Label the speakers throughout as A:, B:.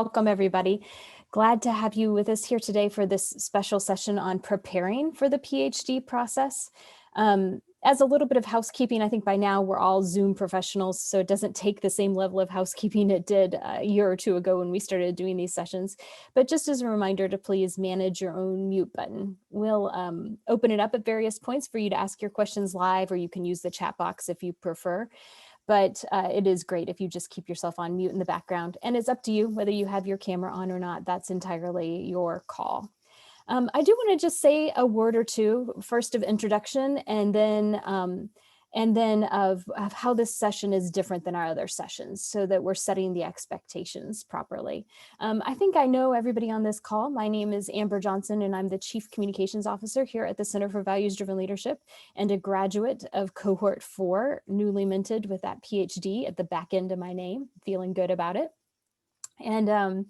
A: Welcome, everybody. Glad to have you with us here today for this special session on preparing for the PhD process. As a little bit of housekeeping, I think by now we're all Zoom professionals, so it doesn't take the same level of housekeeping it did a year or two ago when we started doing these sessions. But just as a reminder to please manage your own mute button. We'll open it up at various points for you to ask your questions live, or you can use the chat box if you prefer. But it is great if you just keep yourself on mute in the background, and it's up to you whether you have your camera on or not. That's entirely your call. I do want to just say a word or two, first of introduction, and then of how this session is different than our other sessions, so that we're setting the expectations properly. I think I know everybody on this call. My name is Amber Johnson, and I'm the Chief Communications Officer here at the Center for Values-Driven Leadership, and a graduate of Cohort 4, newly minted with that PhD at the back end of my name, feeling good about it. And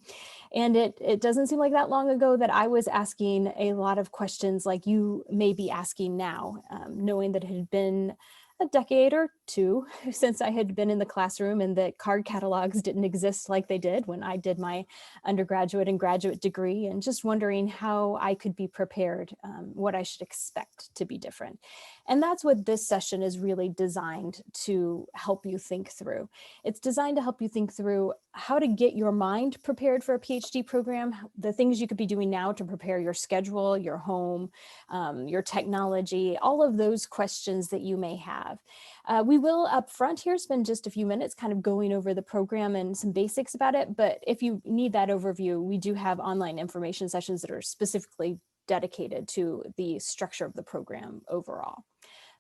A: it doesn't seem like that long ago that I was asking a lot of questions like you may be asking now, knowing that it had been a decade or two since I had been in the classroom and that card catalogs didn't exist like they did when I did my undergraduate and graduate degree, and just wondering how I could be prepared, what I should expect to be different. And that's what this session is really designed to help you think through. It's designed to help you think through how to get your mind prepared for a PhD program, the things you could be doing now to prepare your schedule, your home, your technology, all of those questions that you may have. We will up front here spend just a few minutes kind of going over the program and some basics about it, but if you need that overview, we do have online information sessions that are specifically dedicated to the structure of the program overall.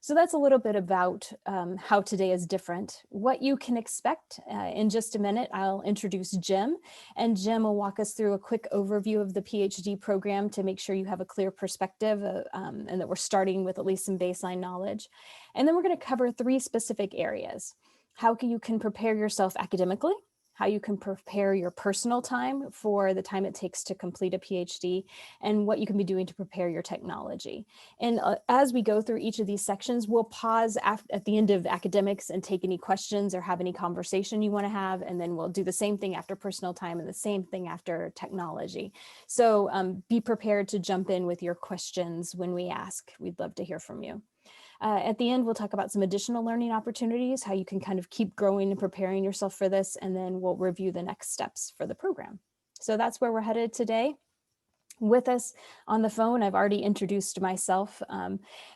A: So that's a little bit about how today is different. What you can expect in just a minute, I'll introduce Jim, and Jim will walk us through a quick overview of the PhD program to make sure you have a clear perspective and that we're starting with at least some baseline knowledge. And then we're going to cover 3 specific areas: how you can prepare yourself academically, how you can prepare your personal time for the time it takes to complete a PhD, and what you can be doing to prepare your technology. And as we go through each of these sections, we'll pause at the end of academics and take any questions or have any conversation you want to have, and then we'll do the same thing after personal time and the same thing after technology. So be prepared to jump in with your questions when we ask. We'd love to hear from you. At the end, we'll talk about some additional learning opportunities, how you can kind of keep growing and preparing yourself for this, and then we'll review the next steps for the program. So that's where we're headed today. With us on the phone, I've already introduced myself,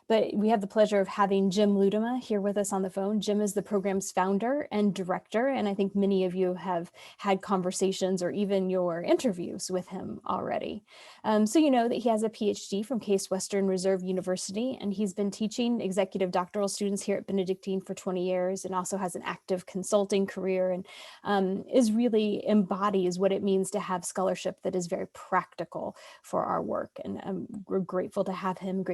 A: but we have the pleasure of having Jim Ludema here with us on the phone. Jim is the program's founder and director, and I think many of you have had conversations or even your interviews with him already. So you know that he has a PhD from Case Western Reserve University, and he's been teaching executive doctoral students here at Benedictine for 20 years, and also has an active consulting career, and is really embodies what it means to have scholarship that is very practical for our work. And we're grateful to have him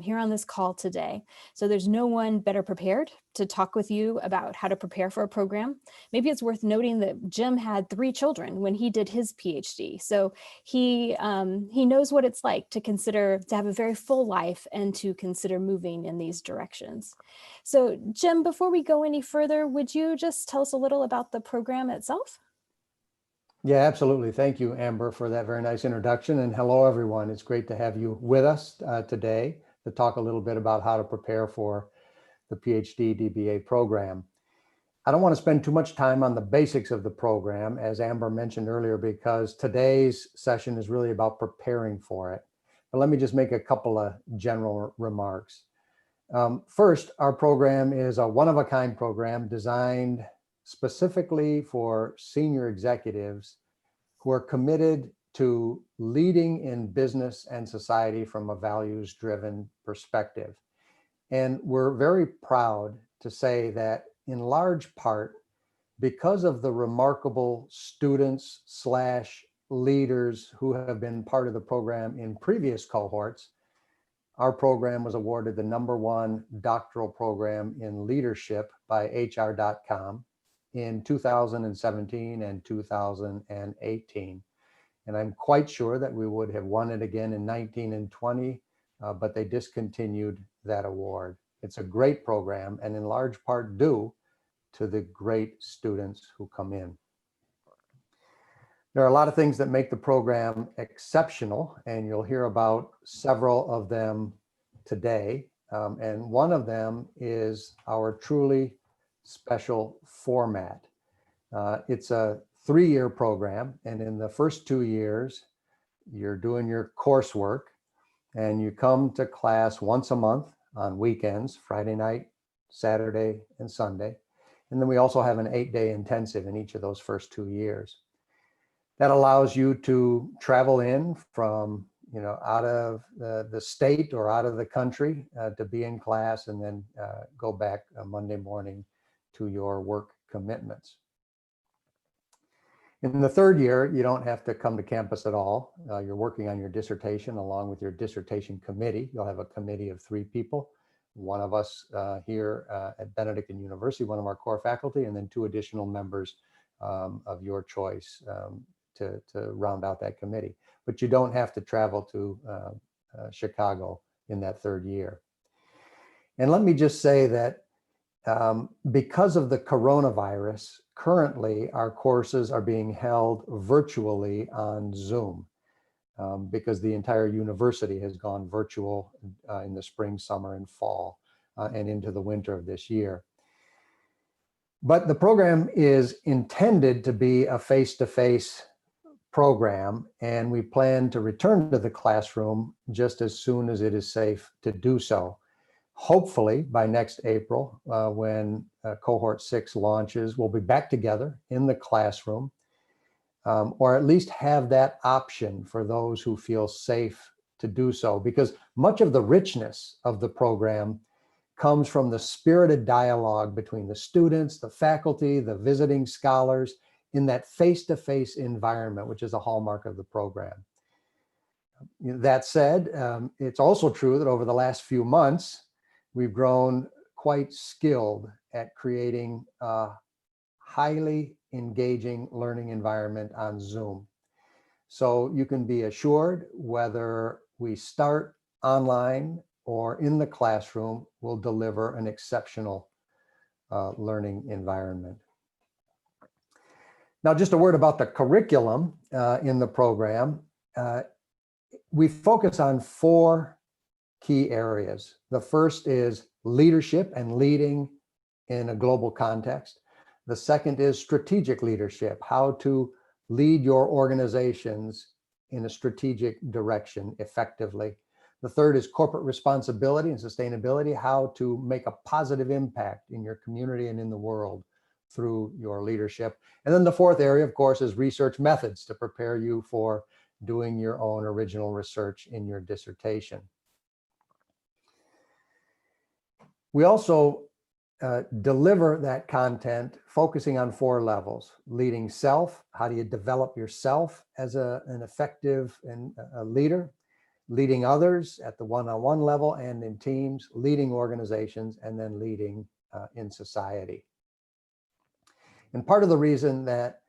A: here on this call today. So there's no one better prepared to talk with you about how to prepare for a program. Maybe it's worth noting that Jim had 3 children when he did his PhD. So he knows what it's like to have a very full life and to consider moving in these directions. So Jim, before we go any further, would you just tell us a little about the program itself?
B: Yeah, absolutely. Thank you, Amber, for that very nice introduction. And hello, everyone. It's great to have you with us today to talk a little bit about how to prepare for the PhD DBA program. I don't want to spend too much time on the basics of the program, as Amber mentioned earlier, because today's session is really about preparing for it. But let me just make a couple of general remarks. First, our program is a one-of-a-kind program designed specifically for senior executives who are committed to leading in business and society from a values-driven perspective. And we're very proud to say that in large part, because of the remarkable students/leaders who have been part of the program in previous cohorts, our program was awarded the #1 doctoral program in leadership by HR.com in 2017 and 2018. And I'm quite sure that we would have won it again in 19 and 20, but they discontinued that award. It's a great program, and in large part due to the great students who come in. There are a lot of things that make the program exceptional, and you'll hear about several of them today. And one of them is our truly special format. It's a 3-year program, and in the first 2 years, you're doing your coursework, and you come to class once a month on weekends, Friday night, Saturday, and Sunday. And then we also have an 8-day intensive in each of those first 2 years. That allows you to travel in from, out of the state or out of the country to be in class, and then go back Monday morning to your work commitments. In the 3rd year, you don't have to come to campus at all. You're working on your dissertation along with your dissertation committee. You'll have a committee of 3 people, one of us here at Benedictine University, one of our core faculty, and then 2 additional members of your choice to round out that committee. But you don't have to travel to Chicago in that 3rd year. And let me just say that because of the coronavirus, currently our courses are being held virtually on Zoom because the entire university has gone virtual in the spring, summer, and fall and into the winter of this year. But the program is intended to be a face-to-face program, and we plan to return to the classroom just as soon as it is safe to do so. Hopefully by next April, when cohort 6 launches, we'll be back together in the classroom, or at least have that option for those who feel safe to do so, because much of the richness of the program comes from the spirited dialogue between the students, the faculty, the visiting scholars, in that face-to-face environment, which is a hallmark of the program. That said, it's also true that over the last few months, we've grown quite skilled at creating a highly engaging learning environment on Zoom. So you can be assured whether we start online or in the classroom, we'll deliver an exceptional learning environment. Now, just a word about the curriculum in the program. We focus on 4 key areas. The first is leadership and leading in a global context. The second is strategic leadership, how to lead your organizations in a strategic direction effectively. The third is corporate responsibility and sustainability, how to make a positive impact in your community and in the world through your leadership. And then the 4th area, of course, is research methods to prepare you for doing your own original research in your dissertation. We also deliver that content focusing on 4 levels: leading self, how do you develop yourself as an effective and a leader, leading others at the one-on-one level and in teams, leading organizations, and then leading in society. And part of the reason that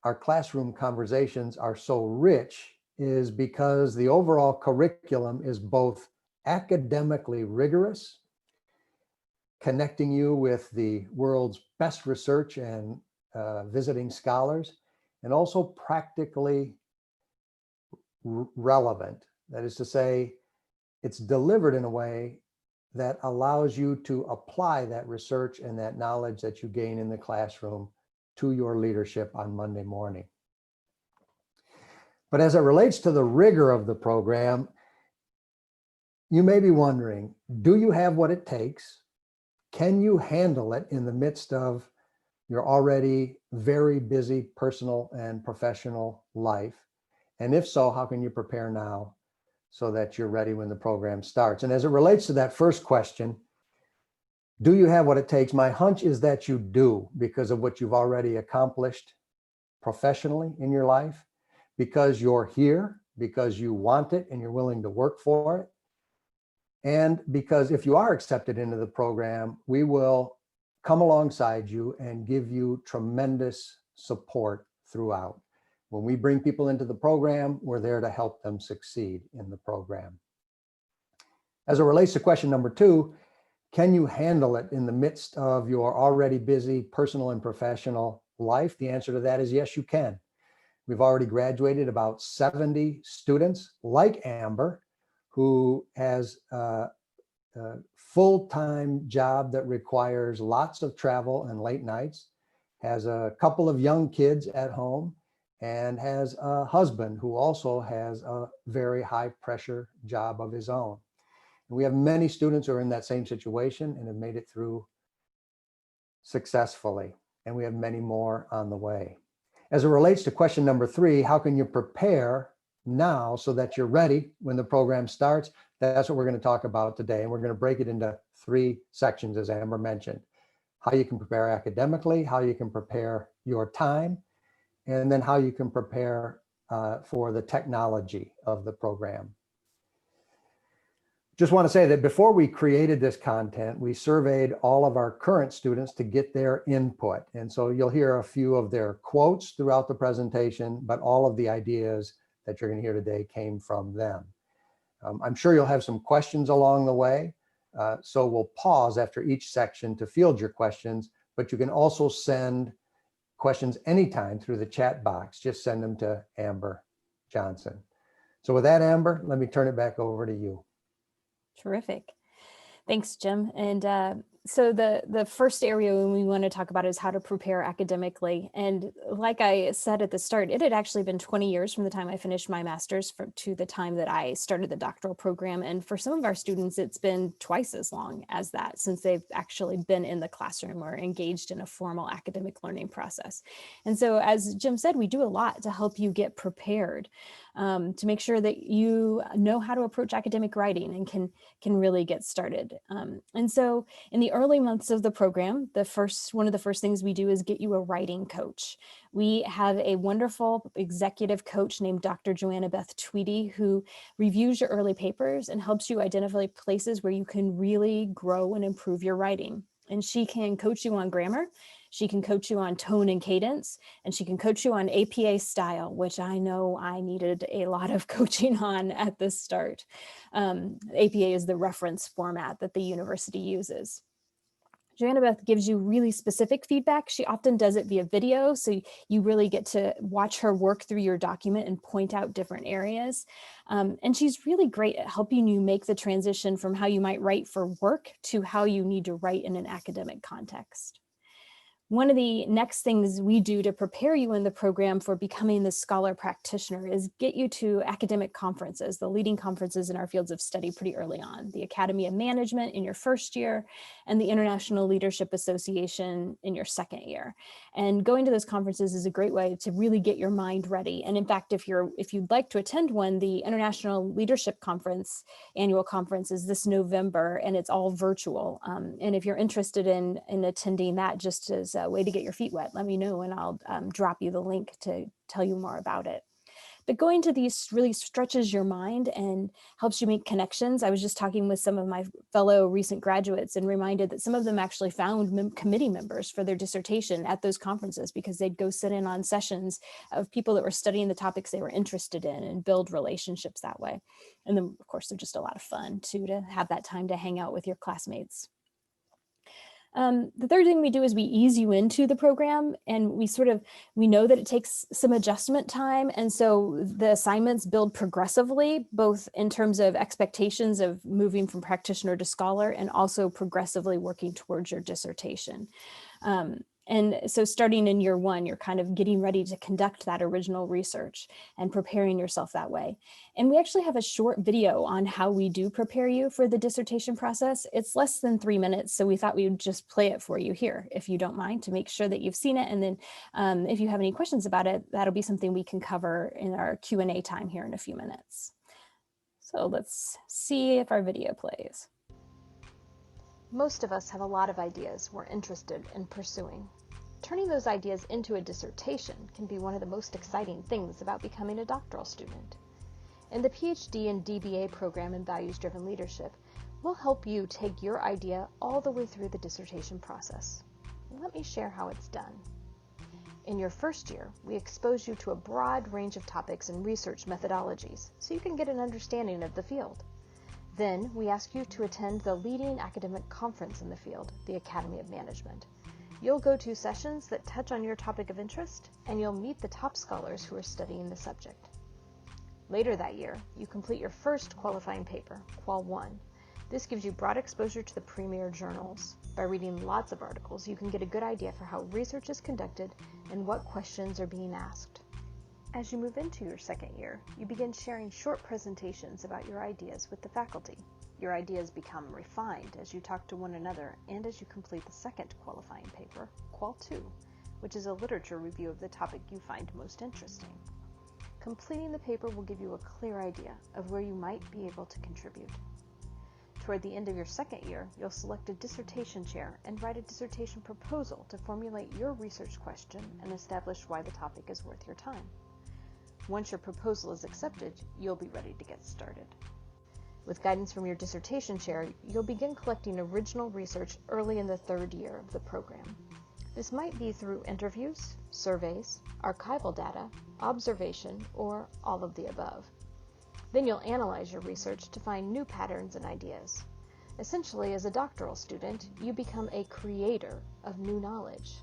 B: our classroom conversations are so rich is because the overall curriculum is both academically rigorous, connecting you with the world's best research and visiting scholars, and also practically relevant. That is to say, it's delivered in a way that allows you to apply that research and that knowledge that you gain in the classroom to your leadership on Monday morning. But as it relates to the rigor of the program, you may be wondering, do you have what it takes? Can you handle it in the midst of your already very busy personal and professional life? And if so, how can you prepare now so that you're ready when the program starts? And as it relates to that first question, do you have what it takes? My hunch is that you do, because of what you've already accomplished professionally in your life, because you're here, because you want it and you're willing to work for it. And because if you are accepted into the program, we will come alongside you and give you tremendous support throughout. When we bring people into the program, we're there to help them succeed in the program. As it relates to question number 2, can you handle it in the midst of your already busy personal and professional life? The answer to that is yes, you can. We've already graduated about 70 students like Amber, who has a full-time job that requires lots of travel and late nights, has a couple of young kids at home, and has a husband who also has a very high pressure job of his own. And we have many students who are in that same situation and have made it through successfully. And we have many more on the way. As it relates to question number 3, how can you prepare now so that you're ready when the program starts? That's what we're going to talk about today. And we're going to break it into 3 sections, as Amber mentioned. How you can prepare academically, how you can prepare your time, and then how you can prepare for the technology of the program. Just want to say that before we created this content, we surveyed all of our current students to get their input. And so you'll hear a few of their quotes throughout the presentation, but all of the ideas that you're going to hear today came from them. I'm sure you'll have some questions along the way. So we'll pause after each section to field your questions, but you can also send questions anytime through the chat box. Just send them to Amber Johnson. So with that, Amber, let me turn it back over to you.
A: Terrific. Thanks, Jim. And so the first area we want to talk about is how to prepare academically. And like I said at the start, it had actually been 20 years from the time I finished my master's to the time that I started the doctoral program. And for some of our students, it's been twice as long as that since they've actually been in the classroom or engaged in a formal academic learning process. And so as Jim said, we do a lot to help you get prepared, to make sure that you know how to approach academic writing and can really get started. And so in the early months of the program, one of the first things we do is get you a writing coach. We have a wonderful executive coach named Dr. Joanna Beth Tweedy, who reviews your early papers and helps you identify places where you can really grow and improve your writing. And she can coach you on grammar. She can coach you on tone and cadence, and she can coach you on APA style, which I know I needed a lot of coaching on at the start. APA is the reference format that the university uses. Joanna Beth gives you really specific feedback. She often does it via video, so you really get to watch her work through your document and point out different areas. And she's really great at helping you make the transition from how you might write for work to how you need to write in an academic context. One of the next things we do to prepare you in the program for becoming the scholar practitioner is get you to academic conferences, the leading conferences in our fields of study pretty early on, the Academy of Management in your first year and the International Leadership Association in your second year. And going to those conferences is a great way to really get your mind ready. And in fact, if you'd like to attend one, the International Leadership Conference, annual conference is this November, and it's all virtual. And if you're interested in attending that just as a way to get your feet wet, let me know and I'll drop you the link to tell you more about it. But going to these really stretches your mind and helps you make connections. I was just talking with some of my fellow recent graduates and reminded that some of them actually found committee members for their dissertation at those conferences because they'd go sit in on sessions of people that were studying the topics they were interested in and build relationships that way. And then, of course, they're just a lot of fun too, to have that time to hang out with your classmates. The third thing we do is we ease you into the program, and we know that it takes some adjustment time. And so the assignments build progressively, both in terms of expectations of moving from practitioner to scholar and also progressively working towards your dissertation. And so starting in year 1, you're kind of getting ready to conduct that original research and preparing yourself that way. And we actually have a short video on how we do prepare you for the dissertation process. It's less than 3 minutes, so we thought we would just play it for you here, if you don't mind, to make sure that you've seen it. And then if you have any questions about it, that'll be something we can cover in our Q&A time here in a few minutes. So let's see if our video plays. Most of us have a lot of ideas we're interested in pursuing. Turning those ideas into a dissertation can be one of the most exciting things about becoming a doctoral student. In the PhD and DBA program in Values-Driven Leadership, we'll help you take your idea all the way through the dissertation process. Let me share how it's done. In your first year, we expose you to a broad range of topics and research methodologies so you can get an understanding of the field. Then we ask you to attend the leading academic conference in the field, the Academy of Management. You'll go to sessions that touch on your topic of interest, and you'll meet the top scholars who are studying the subject. Later that year, you complete your first qualifying paper, Qual 1. This gives you broad exposure to the premier journals. By reading lots of articles, you can get a good idea for how research is conducted and what questions are being asked. As you move into your second year, you begin sharing short presentations about your ideas with the faculty. Your ideas become refined as you talk to one another and as you complete the second qualifying paper, Qual 2, which is a literature review of the topic you find most interesting. Completing the paper will give you a clear idea of where you might be able to contribute. Toward the end of your second year, you'll select a dissertation chair and write a dissertation proposal to formulate your research question and establish why the topic is worth your time. Once your proposal is accepted, you'll be ready to get started. With guidance from your dissertation chair, you'll begin collecting original research early in the third year of the program. This might be through interviews, surveys, archival data, observation, or all of the above. Then you'll analyze your research to find new patterns and ideas. Essentially, as a doctoral student, you become a creator of new knowledge.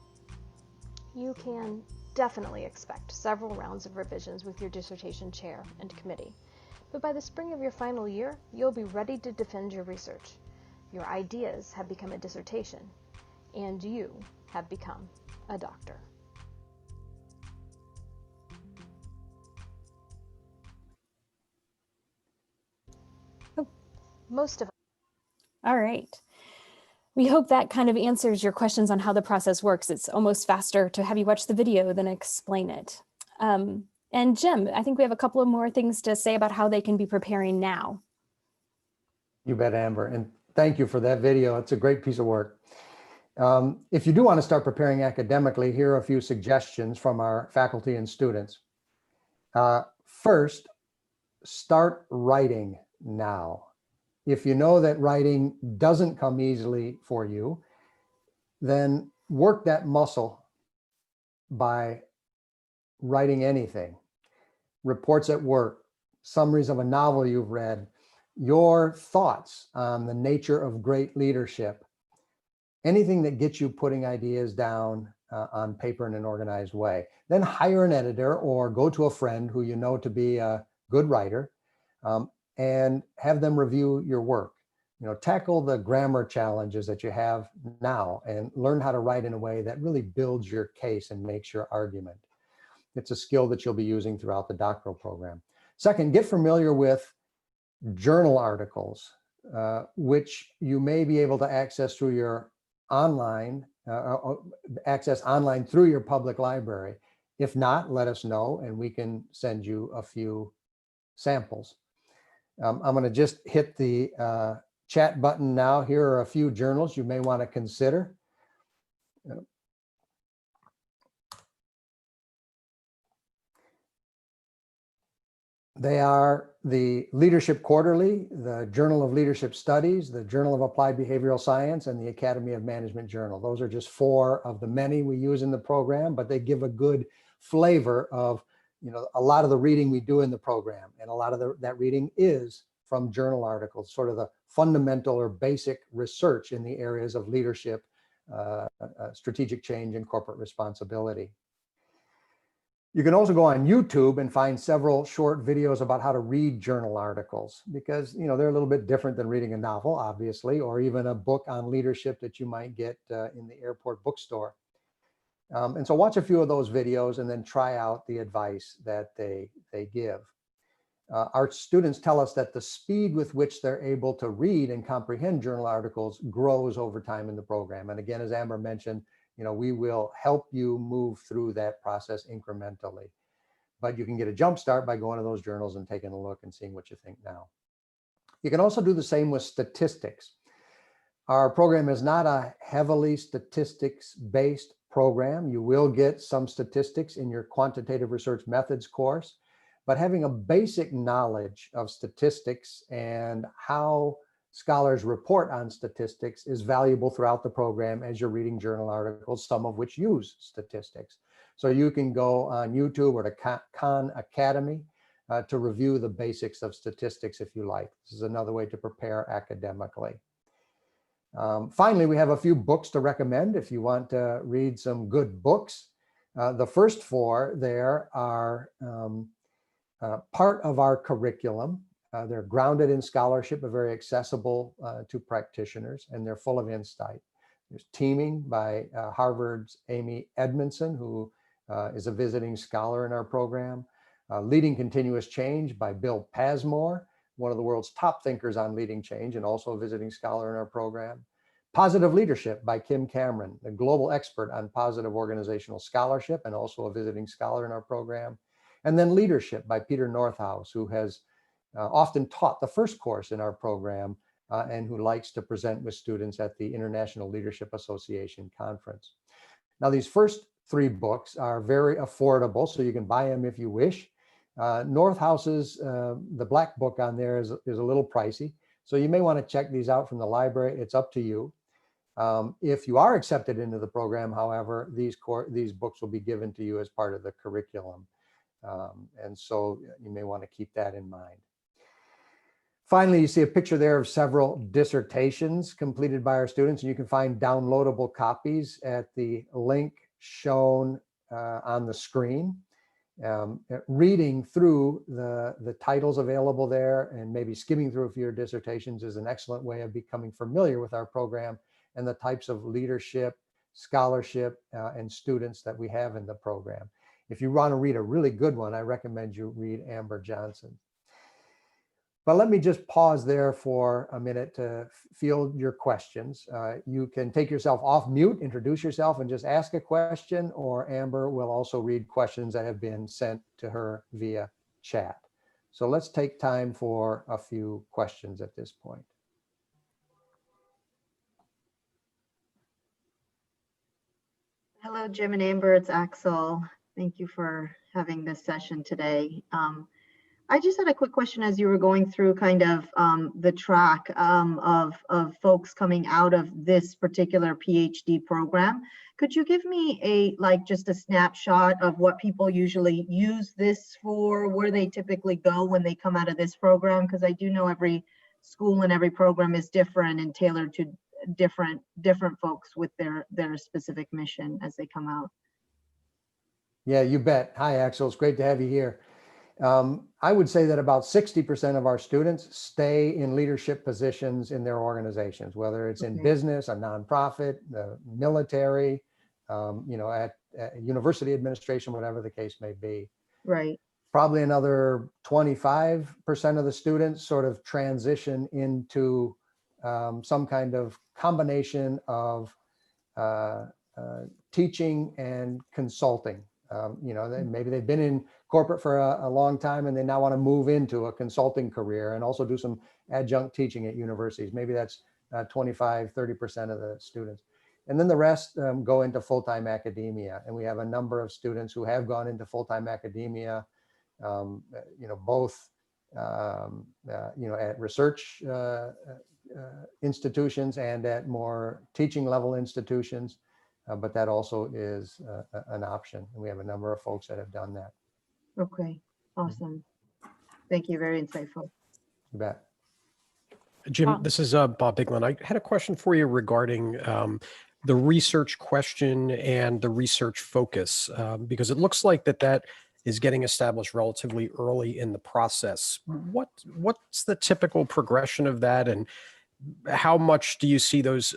A: You can definitely expect several rounds of revisions with your dissertation chair and committee, but by the spring of your final year, you'll be ready to defend your research. Your ideas have become a dissertation, and you have become a doctor. Most of All right. We hope that kind of answers your questions on how the process works. It's almost faster to have you watch the video than explain it. And Jim, I think we have a couple of more things to say about how they can be preparing now.
B: You bet, Amber. And thank you for that video. It's a great piece of work. If you do want to start preparing academically, here are a few suggestions from our faculty and students. First, start writing now. If you know that writing doesn't come easily for you, then work that muscle by writing anything. Reports at work, summaries of a novel you've read, your thoughts on the nature of great leadership, anything that gets you putting ideas down on paper in an organized way. Then hire an editor or go to a friend who you know to be a good writer and have them review your work. You know, tackle the grammar challenges that you have now and learn how to write in a way that really builds your case and makes your argument. It's a skill that you'll be using throughout the doctoral program. Second, get familiar with journal articles, which you may be able to access through your online, through your public library. If not, let us know and we can send you a few samples. I'm going to just hit the chat button now. Here are a few journals you may want to consider. They are the Leadership Quarterly, the Journal of Leadership Studies, the Journal of Applied Behavioral Science, and the Academy of Management Journal. Those are just 4 of the many we use in the program, but they give a good flavor of, you know, a lot of the reading we do in the program. And a lot of that reading is from journal articles, sort of the fundamental or basic research in the areas of leadership, strategic change, and corporate responsibility. You can also go on YouTube and find several short videos about how to read journal articles, because, you know, they're a little bit different than reading a novel, obviously, or even a book on leadership that you might get in the airport bookstore. And so watch a few of those videos and then try out the advice that they give. Our students tell us that the speed with which they're able to read and comprehend journal articles grows over time in the program. And again, as Amber mentioned, you know, we will help you move through that process incrementally. But you can get a jump start by going to those journals and taking a look and seeing what you think now. You can also do the same with statistics. Our program is not a heavily statistics-based program. You will get some statistics in your quantitative research methods course, but having a basic knowledge of statistics and how scholars report on statistics is valuable throughout the program as you're reading journal articles, some of which use statistics. So you can go on YouTube or to Khan Academy to review the basics of statistics, if you like. This is another way to prepare academically. Finally, we have a few books to recommend if you want to read some good books. The first four there are part of our curriculum. They're grounded in scholarship, but very accessible to practitioners, and they're full of insight. There's Teaming by Harvard's Amy Edmondson, who is a visiting scholar in our program. Leading Continuous Change by Bill Pasmore, one of the world's top thinkers on leading change and also a visiting scholar in our program. Positive Leadership by Kim Cameron, the global expert on positive organizational scholarship and also a visiting scholar in our program. And then Leadership by Peter Northouse, who has often taught the first course in our program and who likes to present with students at the International Leadership Association conference. Now, these first three books are very affordable, so you can buy them if you wish. Northhouse's, the black book on there is a little pricey, so you may want to check these out from the library. It's up to you. If you are accepted into the program, however, these books will be given to you as part of the curriculum. And so you may want to keep that in mind. Finally, you see a picture there of several dissertations completed by our students, and you can find downloadable copies at the link shown on the screen. Reading through the titles available there and maybe skimming through a few dissertations is an excellent way of becoming familiar with our program and the types of leadership, scholarship, and students that we have in the program. If you want to read a really good one, I recommend you read Amber Johnson. But let me just pause there for a minute to field your questions. You can take yourself off mute, introduce yourself, and just ask a question, or Amber will also read questions that have been sent to her via chat. So let's take time for a few questions at this point.
C: Hello, Jim and Amber, it's Axel. Thank you for having this session today. I just had a quick question as you were going through kind of the track of folks coming out of this particular PhD program. Could you give me just a snapshot of what people usually use this for, where they typically go when they come out of this program? Because I do know every school and every program is different and tailored to different folks with their specific mission as they come out.
B: Yeah, you bet. Hi, Axel. It's great to have you here. I would say that about 60% of our students stay in leadership positions in their organizations, whether it's in business, a nonprofit, the military, at university administration, whatever the case may be.
C: Right.
B: Probably another 25% of the students sort of transition into some kind of combination of teaching and consulting. Maybe they've been in corporate for a long time and they now want to move into a consulting career and also do some adjunct teaching at universities. Maybe that's 25, 30% of the students. And then the rest go into full-time academia. And we have a number of students who have gone into full-time academia, both at research institutions and at more teaching level institutions. But that also is an option. And we have a number of folks that have done that.
C: Okay, awesome. Thank you, very insightful.
B: You bet.
D: Jim, this is Bob Bigland. I had a question for you regarding the research question and the research focus, because it looks like that is getting established relatively early in the process. What's the typical progression of that, and how much do you see those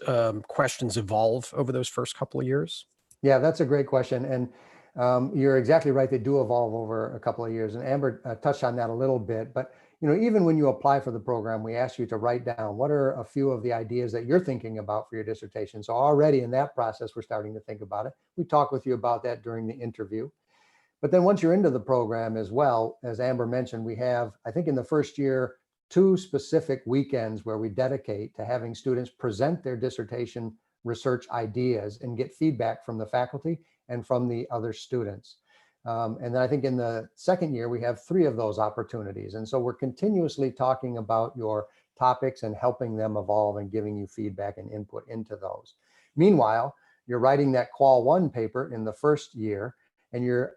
D: questions evolve over those first couple of years?
B: Yeah, that's a great question. And you're exactly right. They do evolve over a couple of years. And Amber touched on that a little bit. But even when you apply for the program, we ask you to write down what are a few of the ideas that you're thinking about for your dissertation. So already in that process, we're starting to think about it. We talk with you about that during the interview. But then once you're into the program as well, as Amber mentioned, we have, I think in the first year, 2 specific weekends where we dedicate to having students present their dissertation research ideas and get feedback from the faculty and from the other students. And then I think in the second year, we have 3 of those opportunities. And so we're continuously talking about your topics and helping them evolve and giving you feedback and input into those. Meanwhile, you're writing that Qual 1 paper in the first year, and you're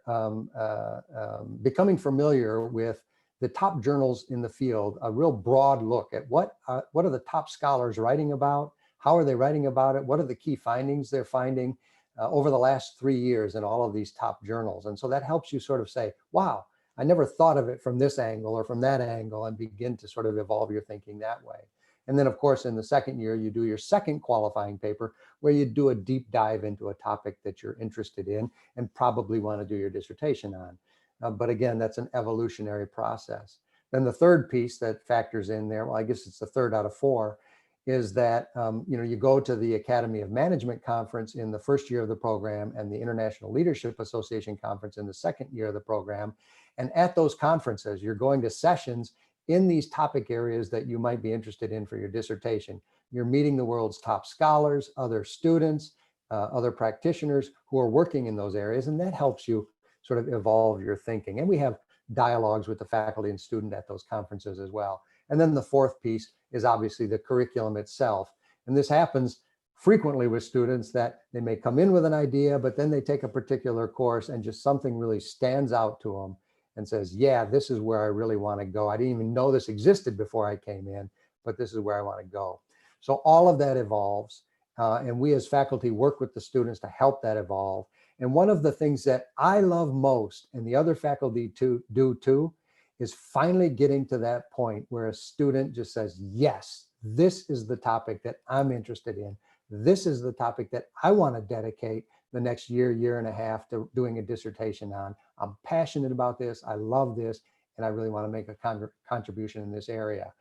B: becoming familiar with the top journals in the field, a real broad look at what are the top scholars writing about, how are they writing about it, what are the key findings they're finding over the last 3 years in all of these top journals. And so that helps you sort of say, wow, I never thought of it from this angle or from that angle, and begin to sort of evolve your thinking that way. And then, of course, in the second year, you do your second qualifying paper where you do a deep dive into a topic that you're interested in and probably want to do your dissertation on. But again, that's an evolutionary process. Then the third piece that factors in there, well, I guess it's the third out of four, is that you go to the Academy of Management conference in the first year of the program and the International Leadership Association conference in the second year of the program. And at those conferences, you're going to sessions in these topic areas that you might be interested in for your dissertation. You're meeting the world's top scholars, other students, other practitioners who are working in those areas, and that helps you sort of evolve your thinking. And we have dialogues with the faculty and student at those conferences as well. And then the fourth piece is obviously the curriculum itself. And this happens frequently with students, that they may come in with an idea, but then they take a particular course and just something really stands out to them and says, yeah, this is where I really want to go. I didn't even know this existed before I came in, but this is where I want to go. So all of that evolves. And we as faculty work with the students to help that evolve. And one of the things that I love most, and the other faculty do too, is finally getting to that point where a student just says, yes, this is the topic that I'm interested in. This is the topic that I want to dedicate the next year, year and a half to doing a dissertation on. I'm passionate about this. I love this. And I really want to make a contribution in this area.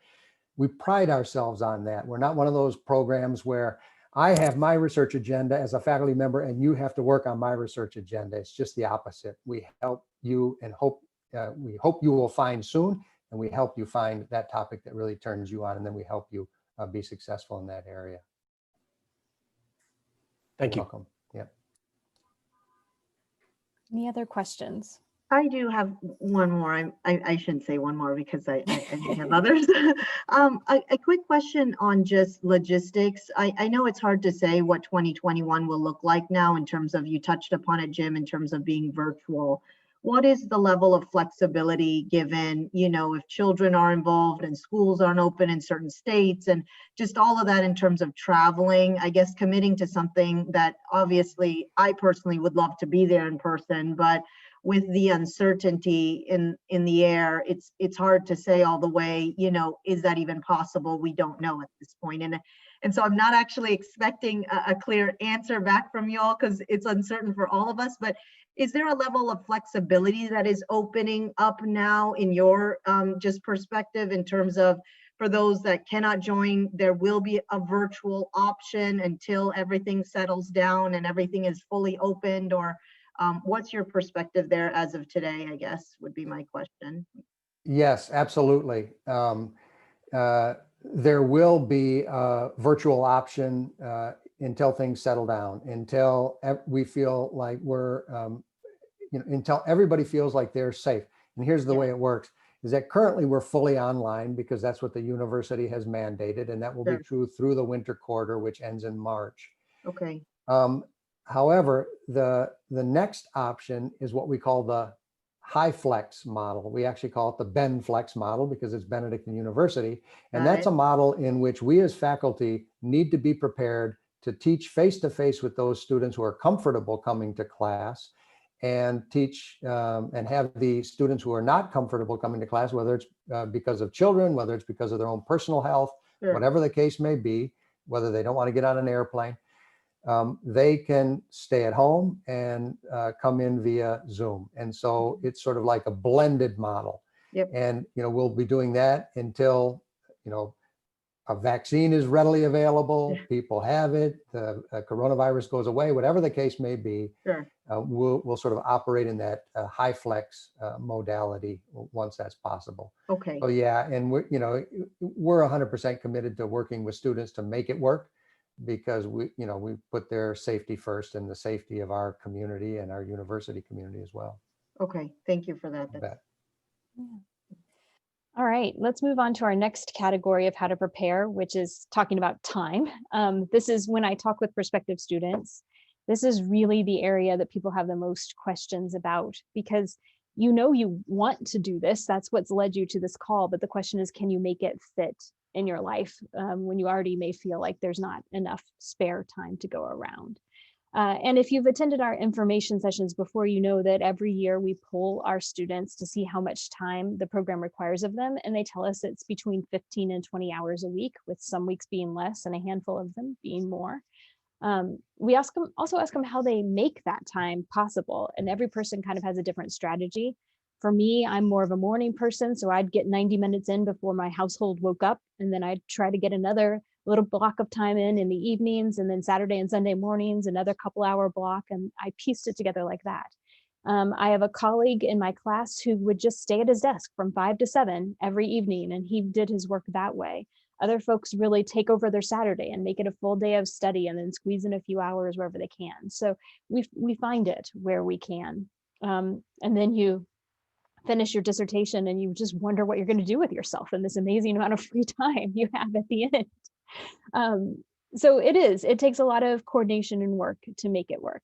B: We pride ourselves on that. We're not one of those programs where I have my research agenda as a faculty member and you have to work on my research agenda. It's just the opposite. We help you and we hope you will find soon, and we help you find that topic that really turns you on, and then we help you be successful in that area.
D: Thank you.
B: You're welcome. Yeah.
A: Any other questions?
C: I do have one more. I shouldn't say one more because I may have others. A quick question on just logistics. I know it's hard to say what 2021 will look like now in terms of, you touched upon it, Jim, in terms of being virtual. What is the level of flexibility given, if children are involved and schools aren't open in certain states, and just all of that in terms of traveling, I guess committing to something that obviously I personally would love to be there in person, but with the uncertainty in the air, it's hard to say all the way, is that even possible? We don't know at this point. And so I'm not actually expecting a clear answer back from you all because it's uncertain for all of us, but is there a level of flexibility that is opening up now in your just perspective in terms of, for those that cannot join, there will be a virtual option until everything settles down and everything is fully opened? Or what's your perspective there as of today, I guess, would be my question.
B: Yes, absolutely. There will be a virtual option until things settle down, until we feel like we're, until everybody feels like they're safe. And here's the way it works, is that currently we're fully online because that's what the university has mandated, and that will be true through the winter quarter, which ends in March.
C: Okay.
B: However, the next option is what we call the high flex model. We actually call it the Ben Flex model because it's Benedictine University. And that's a model in which we as faculty need to be prepared to teach face-to-face with those students who are comfortable coming to class, and teach and have the students who are not comfortable coming to class, whether it's because of children, whether it's because of their own personal health, whatever the case may be, whether they don't want to get on an airplane, they can stay at home and come in via Zoom. And so it's sort of like a blended model. And, we'll be doing that until, a vaccine is readily available, people have it, the coronavirus goes away, whatever the case may be. We'll sort of operate in that high flex modality once that's possible.
C: Okay.
B: So yeah, and we're 100% committed to working with students to make it work, because we put their safety first and the safety of our community and our university community as well.
C: Okay, thank you for that.
A: All right, let's move on to our next category of how to prepare, which is talking about time. This is when I talk with prospective students. This is really the area that people have the most questions about, because you know you want to do this. That's what's led you to this call. But the question is, can you make it fit in your life when you already may feel like there's not enough spare time to go around? And if you've attended our information sessions before, you know that every year we poll our students to see how much time the program requires of them. And they tell us it's between 15 and 20 hours a week, with some weeks being less and a handful of them being more. We also ask them how they make that time possible. And every person kind of has a different strategy. For me, I'm more of a morning person, so I'd get 90 minutes in before my household woke up, and then I'd try to get another little block of time in the evenings, and then Saturday and Sunday mornings, another couple hour block, and I pieced it together like that. I have a colleague in my class who would just stay at his desk from 5 to 7 every evening, and he did his work that way. Other folks really take over their Saturday and make it a full day of study and then squeeze in a few hours wherever they can. So we find it where we can. And then you finish your dissertation and you just wonder what you're going to do with yourself and this amazing amount of free time you have at the end. So it takes a lot of coordination and work to make it work.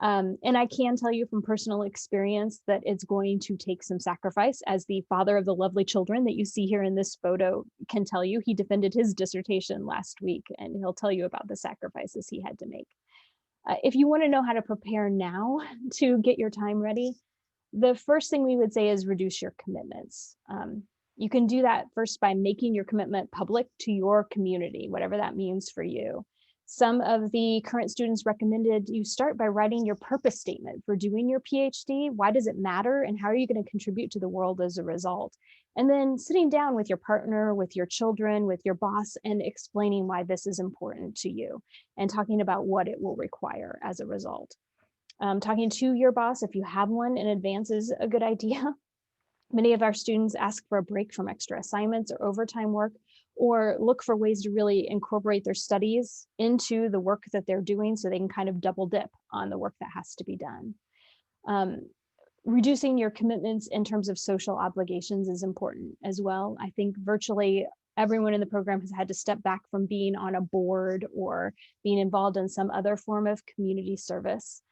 A: And I can tell you from personal experience that it's going to take some sacrifice. As the father of the lovely children that you see here in this photo can tell you, he defended his dissertation last week, and he'll tell you about the sacrifices he had to make. If you want to know how to prepare now to get your time ready, the first thing we would say is reduce your commitments. You can do that first by making your commitment public to your community, whatever that means for you. Some of the current students recommended you start by writing your purpose statement for doing your PhD. Why does it matter? And how are you going to contribute to the world as a result? And then sitting down with your partner, with your children, with your boss, and explaining why this is important to you and talking about what it will require as a result. Talking to your boss, if you have one in advance, is a good idea. Many of our students ask for a break from extra assignments or overtime work, or look for ways to really incorporate their studies into the work that they're doing so they can kind of double dip on the work that has to be done. Reducing your commitments in terms of social obligations is important as well. I think virtually everyone in the program has had to step back from being on a board or being involved in some other form of community service.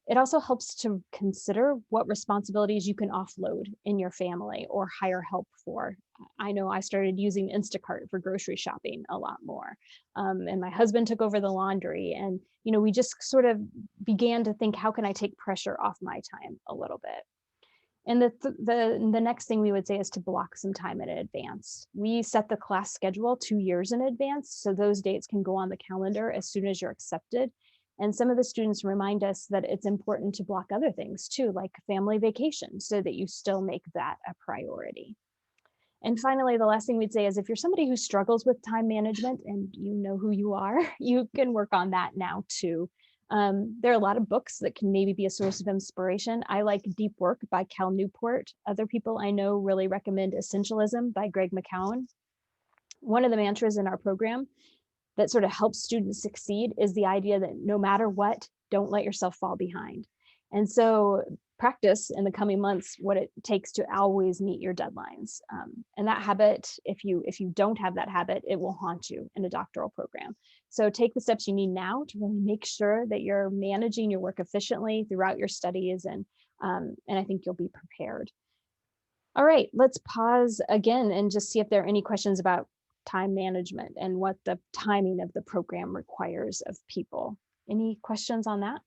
A: It also helps to consider what responsibilities you can offload in your family or hire help for. I know I started using Instacart for grocery shopping a lot more. And my husband took over the laundry, and we just sort of began to think, how can I take pressure off my time a little bit? And the next thing we would say is to block some time in advance. We set the class schedule 2 years in advance, so those dates can go on the calendar as soon as you're accepted. And some of the students remind us that it's important to block other things too, like family vacation, so that you still make that a priority. And finally, the last thing we'd say is, if you're somebody who struggles with time management, and you know who you are, you can work on that now too. There are a lot of books that can maybe be a source of inspiration. I like Deep Work by Cal Newport. Other people I know really recommend Essentialism by Greg McKeown. One of the mantras in our program that sort of helps students succeed is the idea that no matter what, don't let yourself fall behind. And so practice in the coming months what it takes to always meet your deadlines. And that habit, if you don't have that habit, it will haunt you in a doctoral program. So take the steps you need now to really make sure that you're managing your work efficiently throughout your studies, and I think you'll be prepared. All right, let's pause again and just see if there are any questions about time management and what the timing of the program requires of people. Any questions on that?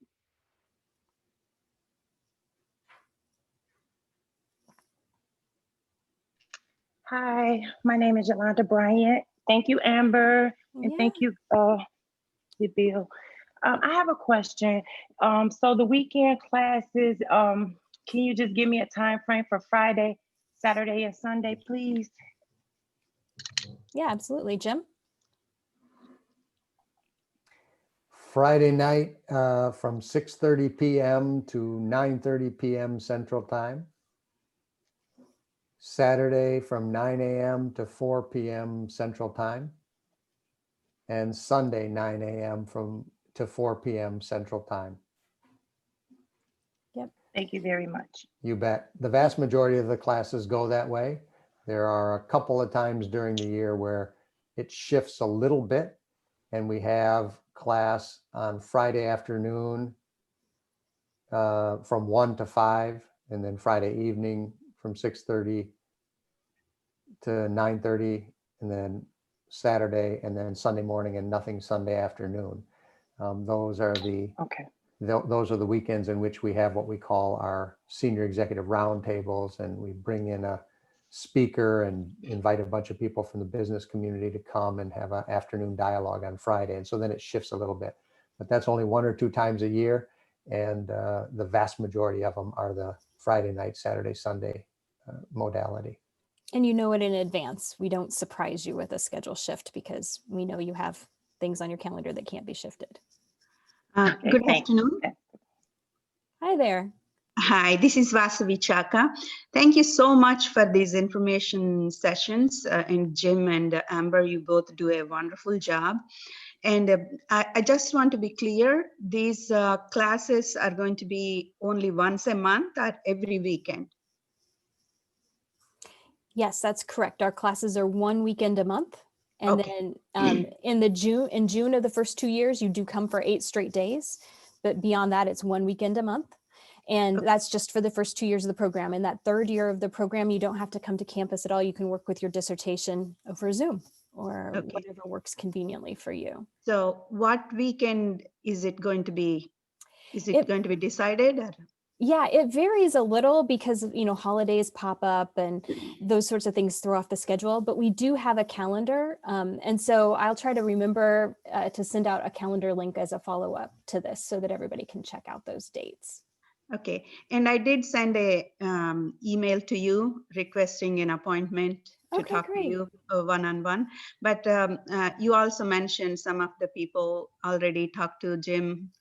E: Hi, my name is Yolanda Bryant. Thank you, Amber, and thank you, Bill. I have a question. So the weekend classes, can you just give me a time frame for Friday, Saturday, and Sunday, please?
A: Yeah, absolutely. Jim?
B: Friday night from 6:30 p.m. to 9:30 p.m. Central Time. Saturday from 9 a.m. to 4 p.m. Central Time. And Sunday 9 a.m. to 4 p.m. Central Time.
A: Yep.
E: Thank you very much.
B: You bet. The vast majority of the classes go that way. There are a couple of times during the year where it shifts a little bit, and we have class on Friday afternoon from 1 to 5, and then Friday evening from 6:30 to 9:30, and then Saturday, and then Sunday morning, and nothing Sunday afternoon. Those are the
E: Okay.
B: those are the weekends in which we have what we call our senior executive roundtables, and we bring in a speaker and invite a bunch of people from the business community to come and have an afternoon dialogue on Friday. And so then it shifts a little bit, but that's only 1 or 2 times a year. And the vast majority of them are the Friday night, Saturday, Sunday modality.
A: And you know it in advance. We don't surprise you with a schedule shift because we know you have things on your calendar that can't be shifted.
E: Okay,
F: Good
E: thank
F: afternoon.
A: Hi there.
F: Hi, this is Vasavi Chaka. Thank you so much for these information sessions. And Jim and Amber, you both do a wonderful job. And I just want to be clear, these classes are going to be only once a month or every weekend?
A: Yes, that's correct. Our classes are 1 weekend a month. And
F: Okay.
A: then in June of the first 2 years, you do come for 8 straight days. But beyond that, it's 1 weekend a month. And that's just for the first 2 years of the program. In that 3rd year of the program, you don't have to come to campus at all. You can work with your dissertation over Zoom or whatever works conveniently for you.
F: So what weekend is it going to be? Is it going to be decided? Or?
A: Yeah, it varies a little because, holidays pop up and those sorts of things throw off the schedule, but we do have a calendar. And so I'll try to remember to send out a calendar link as a follow-up to this so that everybody can check out those dates.
F: Okay, and I did send a email to you requesting an appointment to talk to you one-on-one. But you also mentioned some of the people already talked to Jim.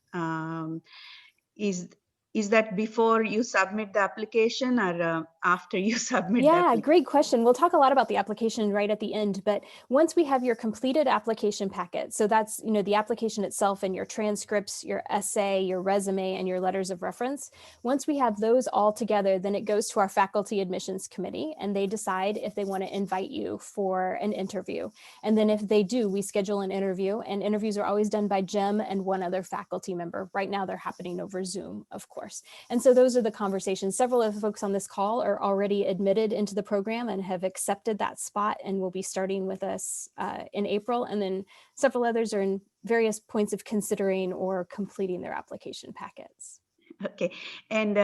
F: Is that before you submit the application or after you submit the application?
A: Great question. We'll talk a lot about the application right at the end, but once we have your completed application packet, so that's, the application itself and your transcripts, your essay, your resume, and your letters of reference, once we have those all together, then it goes to our faculty admissions committee and they decide if they want to invite you for an interview. And then if they do, we schedule an interview, and interviews are always done by Jim and one other faculty member. Right now they're happening over Zoom, of course. And so those are the conversations. Several of the folks on this call are already admitted into the program and have accepted that spot and will be starting with us in April. And then several others are in various points of considering or completing their application packets.
F: Okay, and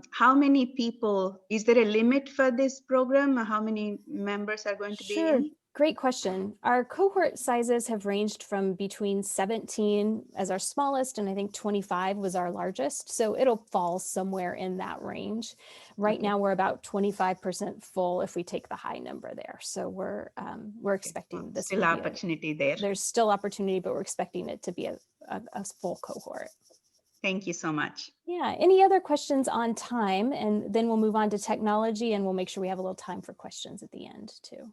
F: how many people, is there a limit for this program? How many members are going to be in?
A: Great question. Our cohort sizes have ranged from between 17 as our smallest, and I think 25 was our largest. So it'll fall somewhere in that range. Right now, we're about 25% full if we take the high number there. So we're expecting this.
F: Still opportunity there.
A: There's still opportunity, but we're expecting it to be a full cohort.
F: Thank you so much.
A: Yeah, any other questions on time? And then we'll move on to technology, and we'll make sure we have a little time for questions at the end too.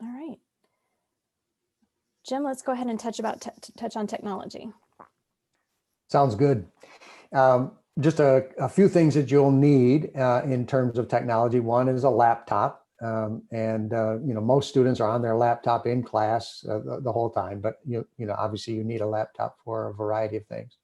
A: All right. Jim, let's go ahead and touch on technology.
B: Sounds good. Just a few things that you'll need in terms of technology. One is a laptop. Most students are on their laptop in class the whole time, but obviously you need a laptop for a variety of things.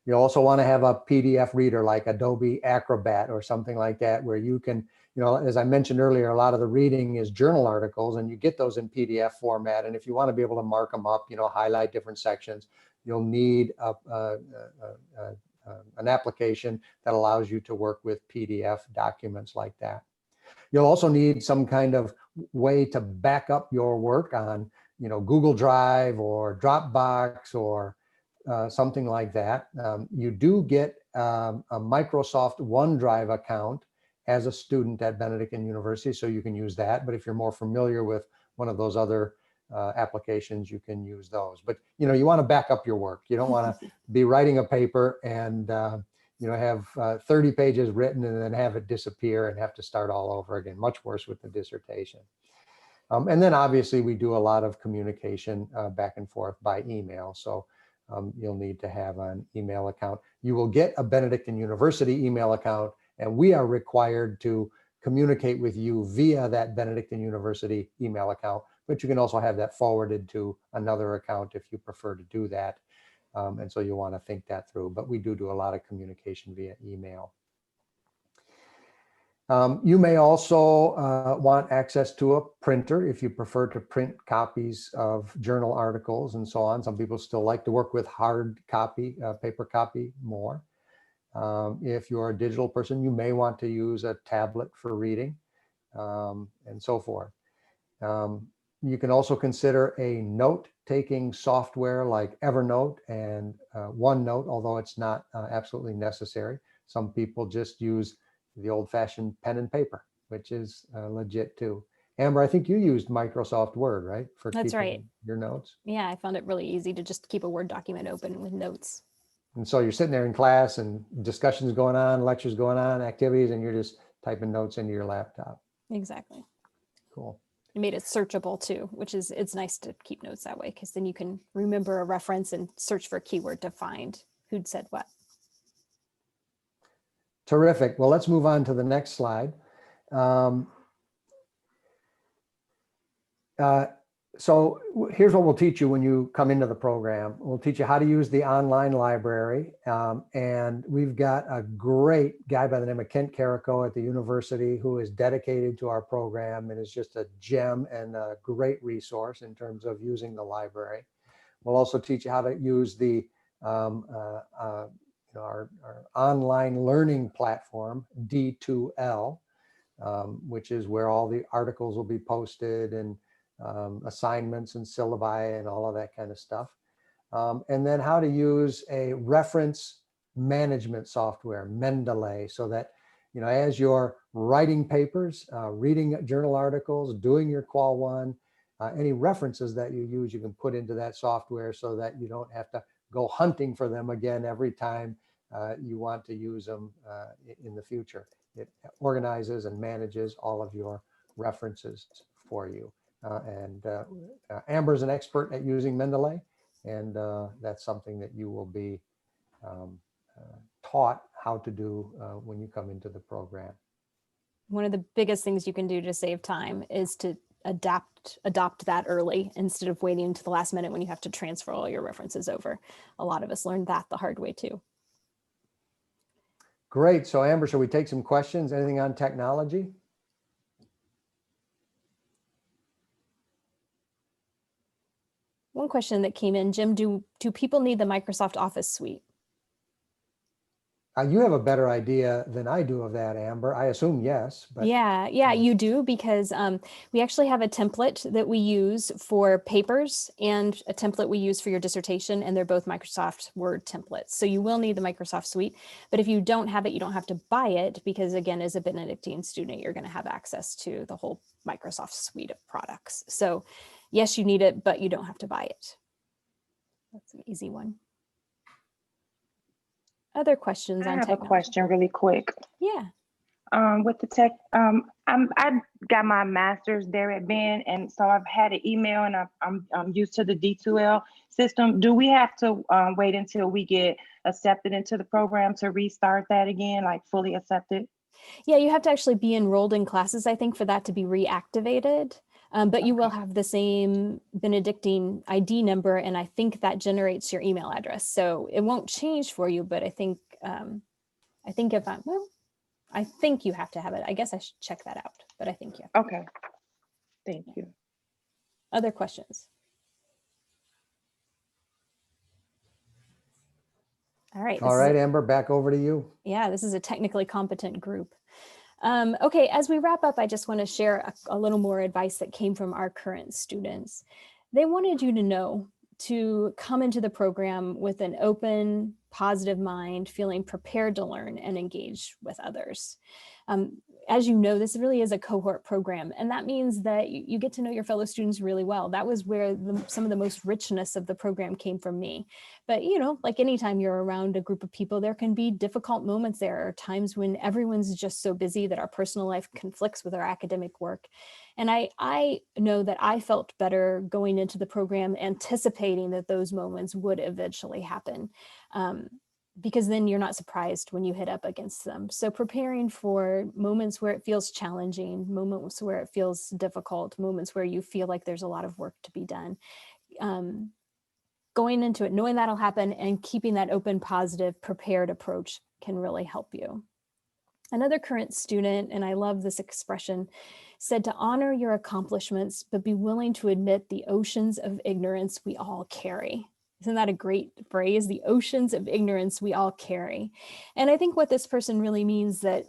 B: You also want to have a PDF reader like Adobe Acrobat or something like that, where you can, as I mentioned earlier, a lot of the reading is journal articles and you get those in PDF format. And if you want to be able to mark them up, highlight different sections, you'll need an application that allows you to work with PDF documents like that. You'll also need some kind of way to back up your work on, Google Drive or Dropbox or something like that. You do get a Microsoft OneDrive account as a student at Benedictine University, so you can use that. But if you're more familiar with one of those other applications, you can use those. But you want to back up your work. You don't want to be writing a paper and have 30 pages written and then have it disappear and have to start all over again. Much worse with the dissertation. And then obviously we do a lot of communication back and forth by email. So you'll need to have an email account. You will get a Benedictine University email account, and we are required to communicate with you via that Benedictine University email account, but you can also have that forwarded to another account if you prefer to do that. And so you want to think that through, but we do a lot of communication via email. You may also want access to a printer if you prefer to print copies of journal articles and so on. Some people still like to work with hard copy, paper copy more. If you're a digital person, you may want to use a tablet for reading, and so forth. You can also consider a note-taking software like Evernote and OneNote, although it's not absolutely necessary. Some people just use the old-fashioned pen and paper, which is legit too. Amber, I think you used Microsoft Word, right? For
A: That's
B: keeping
A: right.
B: your notes.
A: Yeah, I found it really easy to just keep a Word document open with notes.
B: And so you're sitting there in class and discussions going on, lectures going on, activities, and you're just typing notes into your laptop.
A: Exactly.
B: Cool.
A: It made it searchable too, which is, it's nice to keep notes that way because then you can remember a reference and search for a keyword to find who'd said what.
B: Terrific. Well, let's move on to the next slide. So here's what we'll teach you when you come into the program. We'll teach you how to use the online library. And we've got a great guy by the name of Kent Carrico at the university who is dedicated to our program and is just a gem and a great resource in terms of using the library. We'll also teach you how to use the our online learning platform, D2L, which is where all the articles will be posted and assignments and syllabi and all of that kind of stuff. And then how to use a reference management software, Mendeley, so that, as you're writing papers, reading journal articles, doing your Qual 1, any references that you use, you can put into that software so that you don't have to go hunting for them again every time you want to use them in the future. It organizes and manages all of your references for you. Amber is an expert at using Mendeley, and that's something that you will be taught how to do when you come into the program.
A: One of the biggest things you can do to save time is to adopt that early instead of waiting until the last minute when you have to transfer all your references over. A lot of us learned that the hard way too.
B: Great. So Amber, shall we take some questions? Anything on technology?
A: One question that came in, Jim, do people need the Microsoft Office suite?
B: You have a better idea than I do of that, Amber. I assume yes. But
A: Yeah, you do, because we actually have a template that we use for papers and a template we use for your dissertation, and they're both Microsoft Word templates. So you will need the Microsoft suite, but if you don't have it, you don't have to buy it, because again, as a Benedictine student, you're going to have access to the whole Microsoft suite of products. So yes, you need it, but you don't have to buy it. That's an easy one. Other questions
E: I
A: on
E: have
A: technology?
E: a question really quick.
A: Yeah.
E: With the tech, I got my master's there at Ben, and so I've had an email, and I'm used to the D2L system. Do we have to wait until we get accepted into the program to restart that again, like fully accepted?
A: Yeah, you have to actually be enrolled in classes, I think, for that to be reactivated. But you will have the same Benedictine ID number, and I think that generates your email address. So it won't change for you, but I think I think you have to have it. I guess I should check that out, but I think you have to.
E: Okay, thank you.
A: Other questions? All right.
B: all right, Amber, back over to you.
A: Yeah, this is a technically competent group. Okay, as we wrap up, I just want to share a little more advice that came from our current students. They wanted you to know to come into the program with an open, positive mind, feeling prepared to learn and engage with others. As you know, this really is a cohort program, and that means that you get to know your fellow students really well. That was where some of the most richness of the program came from me. But, like anytime you're around a group of people, there can be difficult moments. There are times when everyone's just so busy that our personal life conflicts with our academic work. And I know that I felt better going into the program, anticipating that those moments would eventually happen. Because then you're not surprised when you hit up against them. So preparing for moments where it feels challenging, moments where it feels difficult, moments where you feel like there's a lot of work to be done. going into it, knowing that'll happen and keeping that open, positive, prepared approach can really help you. Another current student, and I love this expression, said to honor your accomplishments, but be willing to admit the oceans of ignorance we all carry. Isn't that a great phrase? The oceans of ignorance we all carry. And I think what this person really means that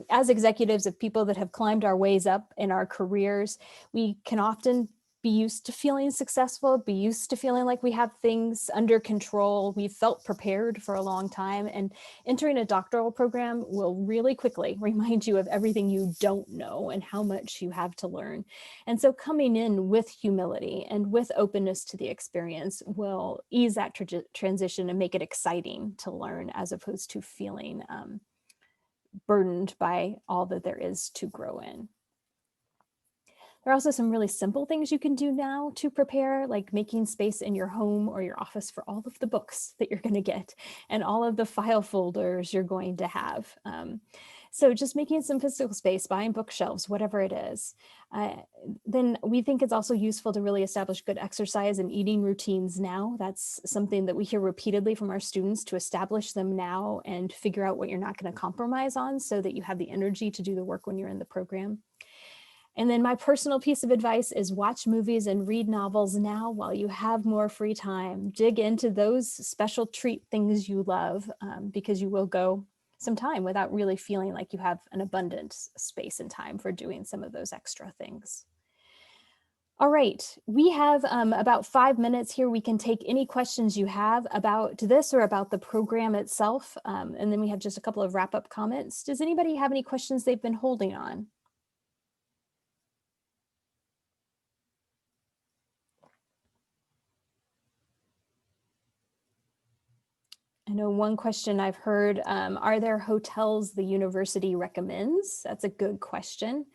A: as executives of people that have climbed our ways up in our careers, we can often be used to feeling successful, be used to feeling like we have things under control. We've felt prepared for a long time, and entering a doctoral program will really quickly remind you of everything you don't know and how much you have to learn. And so coming in with humility and with openness to the experience will ease that transition and make it exciting to learn, as opposed to feeling burdened by all that there is to grow in. There are also some really simple things you can do now to prepare, like making space in your home or your office for all of the books that you're going to get and all of the file folders you're going to have. So just making some physical space, buying bookshelves, whatever it is. Then we think it's also useful to really establish good exercise and eating routines now. That's something that we hear repeatedly from our students, to establish them now and figure out what you're not going to compromise on so that you have the energy to do the work when you're in the program. And then my personal piece of advice is watch movies and read novels now while you have more free time. Dig into those special treat things you love, because you will go some time without really feeling like you have an abundant space and time for doing some of those extra things. All right, we have about 5 minutes here. We can take any questions you have about this or about the program itself. And then we have just a couple of wrap-up comments. Does anybody have any questions they've been holding on? I know one question I've heard, are there hotels the university recommends? That's a good question.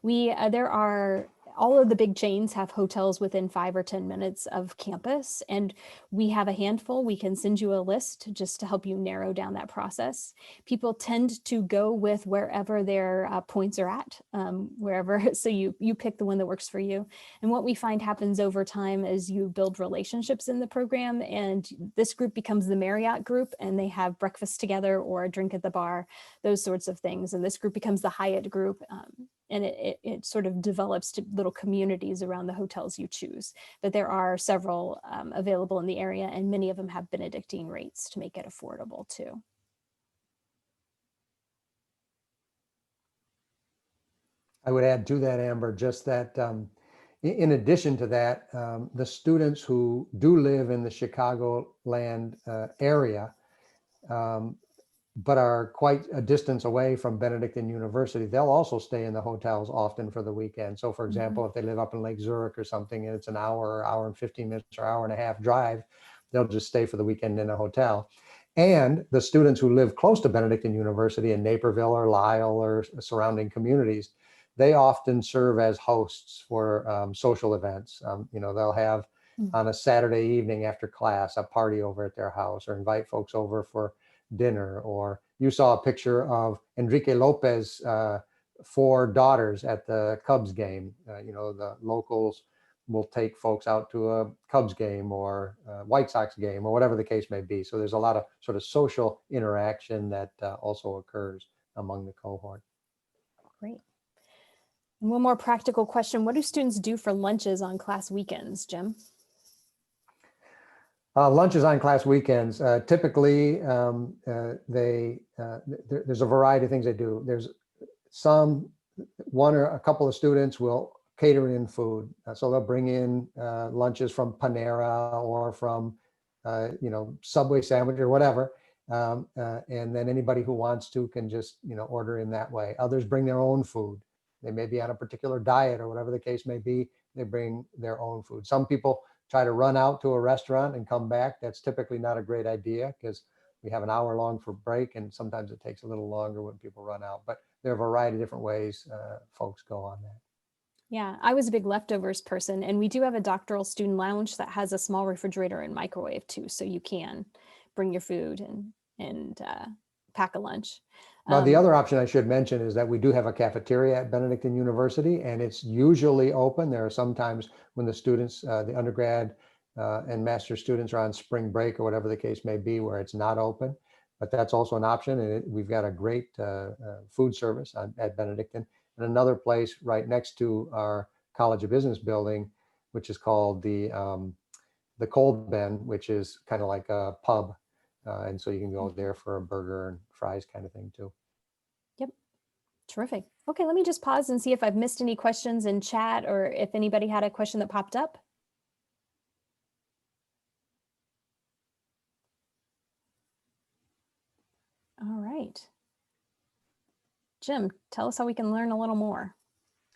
A: There are, all of the big chains have hotels within 5 or 10 minutes of campus, and we have a handful. We can send you a list just to help you narrow down that process. People tend to go with wherever their points are at, wherever, so you pick the one that works for you. And what we find happens over time is you build relationships in the program, and this group becomes the Marriott group, and they have breakfast together or a drink at the bar, those sorts of things. And this group becomes the Hyatt group. And it sort of develops to little communities around the hotels you choose. But there are several available in the area, and many of them have Benedictine rates to make it affordable too.
B: I would add to that, Amber, just that in addition to that, the students who do live in the Chicagoland area, but are quite a distance away from Benedictine University, they'll also stay in the hotels often for the weekend. So for example, if they live up in Lake Zurich or something, and it's an hour and 15 minutes or hour and a half drive, they'll just stay for the weekend in a hotel. And the students who live close to Benedictine University in Naperville or Lisle or surrounding communities, they often serve as hosts for social events. They'll have on a Saturday evening after class, a party over at their house, or invite folks over for dinner. Or you saw a picture of Enrique Lopez's 4 daughters at the Cubs game. The locals will take folks out to a Cubs game or White Sox game or whatever the case may be. So there's a lot of sort of social interaction that also occurs among the cohort.
A: Great. And one more practical question. What do students do for lunches on class weekends, Jim?
B: Lunches on class weekends, typically there's a variety of things they do. There's one or a couple of students will cater in food. So they'll bring in lunches from Panera or from, Subway sandwich or whatever. And then anybody who wants to can just, order in that way. Others bring their own food. They may be on a particular diet or whatever the case may be. They bring their own food. Some people try to run out to a restaurant and come back. That's typically not a great idea because we have an hour long for break, and sometimes it takes a little longer when people run out. But there are a variety of different ways folks go on that.
A: Yeah, I was a big leftovers person, and we do have a doctoral student lounge that has a small refrigerator and microwave too, so you can bring your food and pack a lunch.
B: Now, the other option I should mention is that we do have a cafeteria at Benedictine University, and it's usually open. There are some times when the students, the undergrad and master's students are on spring break or whatever the case may be where it's not open. But that's also an option. And we've got a great food service at Benedictine, and another place right next to our College of Business building, which is called the Cold Ben, which is kind of like a pub. And so you can go there for a burger and fries kind of thing too.
A: Yep. Terrific. Okay, let me just pause and see if I've missed any questions in chat or if anybody had a question that popped up. All right. Jim, tell us how we can learn a little more.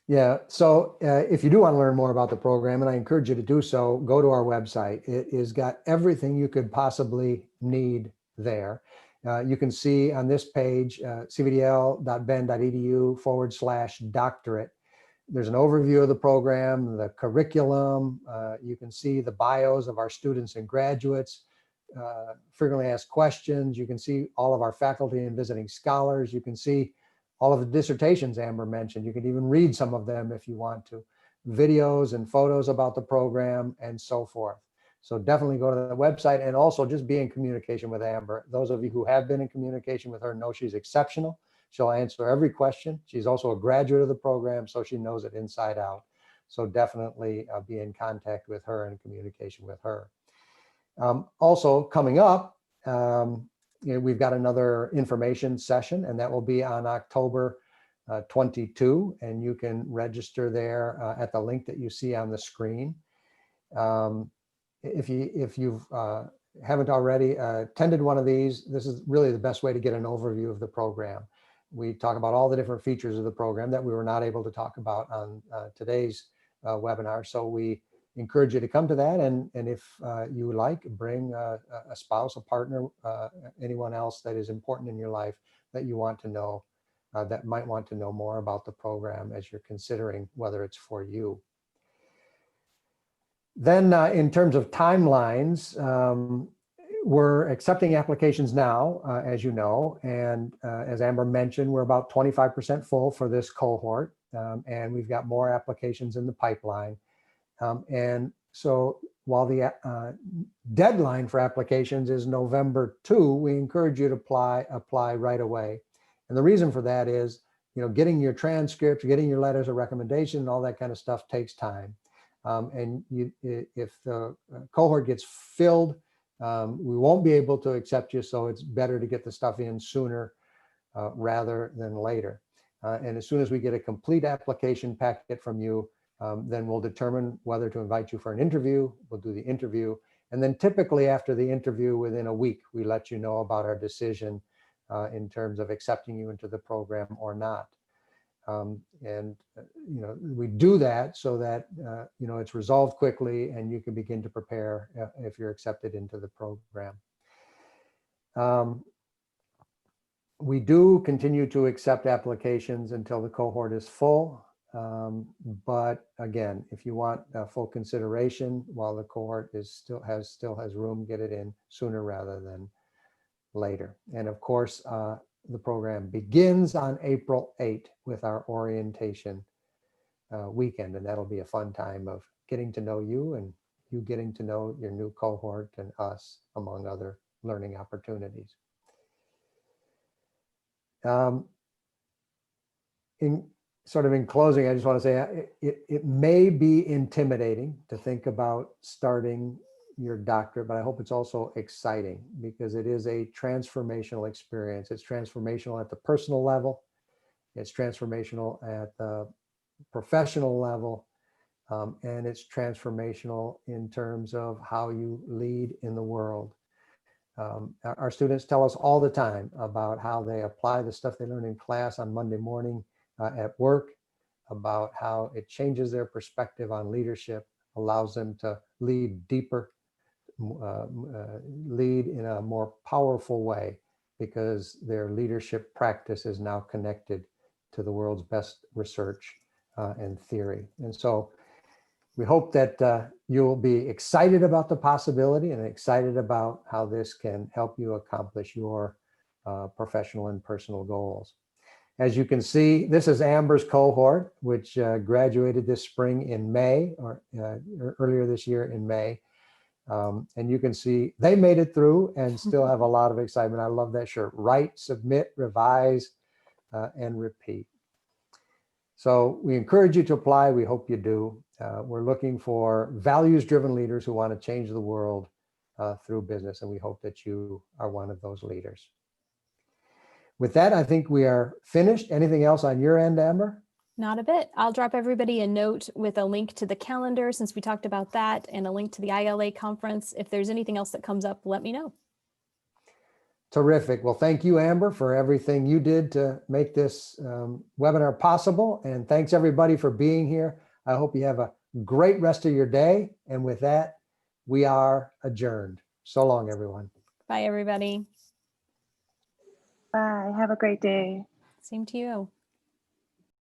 B: Yeah, so if you do want to learn more about the program, and I encourage you to do so, go to our website. It has got everything you could possibly need there. You can see on this page, cvdl.ben.edu/doctorate. There's an overview of the program, the curriculum. You can see the bios of our students and graduates, frequently asked questions. You can see all of our faculty and visiting scholars. You can see all of the dissertations Amber mentioned. You can even read some of them if you want to. Videos and photos about the program and so forth. So definitely go to the website, and also just be in communication with Amber. Those of you who have been in communication with her know she's exceptional. She'll answer every question. She's also a graduate of the program, so she knows it inside out. So definitely be in contact with her and in communication with her. Also coming up, we've got another information session, and that will be on October 22, and you can register there at the link that you see on the screen. If you haven't already attended one of these, this is really the best way to get an overview of the program. We talk about all the different features of the program that we were not able to talk about on today's webinar. So we encourage you to come to that, and if you would like, bring a spouse, a partner, anyone else that is important in your life that you want to know, that might want to know more about the program as you're considering whether it's for you. Then in terms of timelines, we're accepting applications now, as you know, and as Amber mentioned, we're about 25% full for this cohort, and we've got more applications in the pipeline. And so while the deadline for applications is November 2, we encourage you to apply right away. And the reason for that is, getting your transcript, getting your letters of recommendation, and all that kind of stuff takes time. And if the cohort gets filled, we won't be able to accept you. So it's better to get the stuff in sooner rather than later. And as soon as we get a complete application packet from you, then we'll determine whether to invite you for an interview. We'll do the interview. And then typically after the interview, within a week, we let you know about our decision in terms of accepting you into the program or not. We do that so that, it's resolved quickly and you can begin to prepare if you're accepted into the program. We do continue to accept applications until the cohort is full. But again, if you want full consideration while the cohort still has room, get it in sooner rather than later. And of course, the program begins on April 8 with our orientation weekend, and that'll be a fun time of getting to know you and you getting to know your new cohort and us, among other learning opportunities. In closing, I just want to say it may be intimidating to think about starting your doctorate, but I hope it's also exciting because it is a transformational experience. It's transformational at the personal level. It's transformational at the professional level. And it's transformational in terms of how you lead in the world. Our students tell us all the time about how they apply the stuff they learn in class on Monday morning at work, about how it changes their perspective on leadership, allows them to lead deeper, lead in a more powerful way because their leadership practice is now connected to the world's best research and theory. And so we hope that you'll be excited about the possibility and excited about how this can help you accomplish your professional and personal goals. As you can see, this is Amber's cohort, which graduated this spring in May, or earlier this year in May. And you can see they made it through and still have a lot of excitement. I love that shirt. Write, submit, revise, and repeat. So we encourage you to apply. We hope you do. We're looking for values-driven leaders who want to change the world through business, and we hope that you are one of those leaders. With that, I think we are finished. Anything else on your end, Amber?
A: Not a bit. I'll drop everybody a note with a link to the calendar since we talked about that, and a link to the ILA conference. If there's anything else that comes up, let me know.
B: Terrific. Well, thank you, Amber, for everything you did to make this webinar possible. And thanks everybody for being here. I hope you have a great rest of your day. And with that, we are adjourned. So long, everyone.
A: Bye, everybody.
E: Bye. Have a great day.
A: Same to you.